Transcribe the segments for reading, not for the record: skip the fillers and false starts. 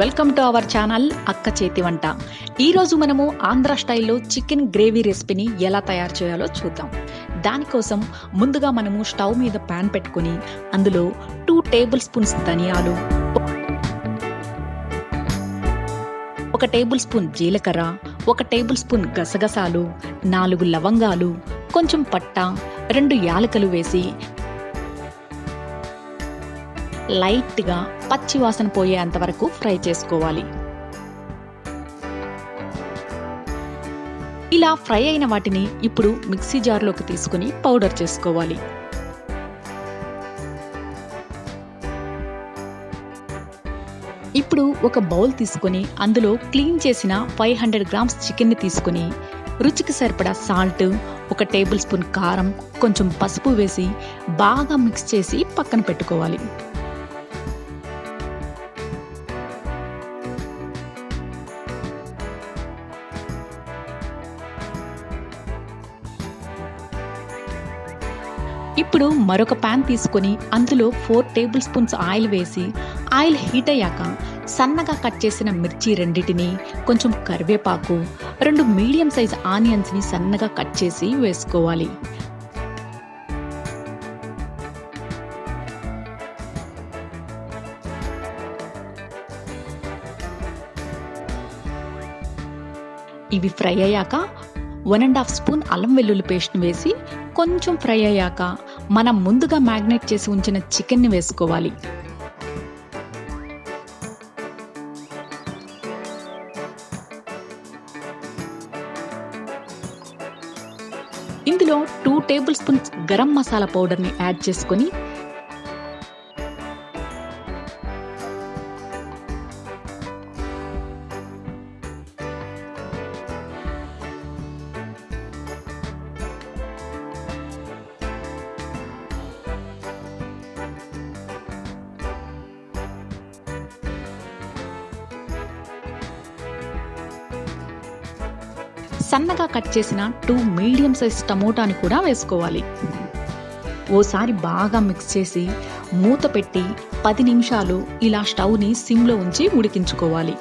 Welcome to our channel అక్క చేతి వంట. ఈరోజు మనము ఆంధ్ర స్టైల్లో చికెన్ గ్రేవీ రెసిపీని ఎలా తయారు చేయాలో చూద్దాం. దానికోసం ముందుగా మనము స్టవ్ మీద ప్యాన్ పెట్టుకుని అందులో 2 టేబుల్ స్పూన్స్ ధనియాలు, 1 టేబుల్ స్పూన్ జీలకర్ర, 1 టేబుల్ స్పూన్ గసగసాలు, 4 లవంగాలు, కొంచెం పట్ట, 2 యాలకులు వేసి లైట్గా పచ్చి వాసన పోయేంత వరకు ఫ్రై చేసుకోవాలి. ఇలా ఫ్రై అయిన వాటిని ఇప్పుడు మిక్సీ జార్లోకి తీసుకుని పౌడర్ చేసుకోవాలి. ఇప్పుడు ఒక బౌల్ తీసుకొని అందులో క్లీన్ చేసిన 500 గ్రామ్స్ చికెన్ని తీసుకుని రుచికి సరిపడా సాల్ట్, 1 టేబుల్ స్పూన్ కారం, కొంచెం పసుపు వేసి బాగా మిక్స్ చేసి పక్కన పెట్టుకోవాలి. ఇప్పుడు మరొక ప్యాన్ తీసుకొని అందులో 4 టేబుల్ స్పూన్స్ ఆయిల్ వేసి ఆయిల్ హీట్ అయ్యాక సన్నగా కట్ చేసిన మిర్చి 2టిని, కొంచెం కరివేపాకు, 2 మీడియం సైజ్ ఆనియన్స్ని సన్నగా కట్ చేసి వేసుకోవాలి. ఇవి ఫ్రై అయ్యాక 1.5 స్పూన్ అల్లం వెల్లుల్లి పేస్ట్ని వేసి కొంచెం ఫ్రై అయ్యాక మనం ముందుగా మ్యాగ్నేట్ చేసి ఉంచిన చికెన్ని వేసుకోవాలి. ఇందులో 2 టేబుల్ స్పూన్స్ గరం మసాలా పౌడర్ని యాడ్ చేసుకొని సన్నగా కట్ చేసిన 2 మీడియం సైజ్ టమోటాని కూడా వేసుకోవాలి. ఓసారి బాగా మిక్స్ చేసి మూత పెట్టి 10 నిమిషాలు ఇలా స్టవ్ని సిమ్లో ఉంచి ఉడికించుకోవాలి.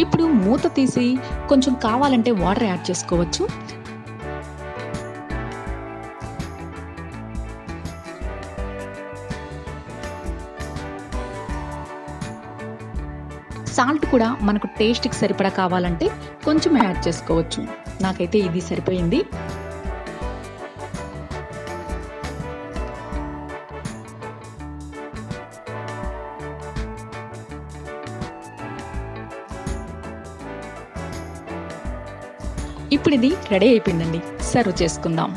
ఇప్పుడు మూత తీసి కొంచెం కావాలంటే వాటర్ యాడ్ చేసుకోవచ్చు. సాల్ట్ కూడా మనకు టేస్ట్కి సరిపడా కావాలంటే కొంచెం యాడ్ చేసుకోవచ్చు. నాకైతే ఇది సరిపోయింది. ఇప్పుడు ఇది రెడీ అయిపోయిందండి. సర్వ్ చేసుకుందాం.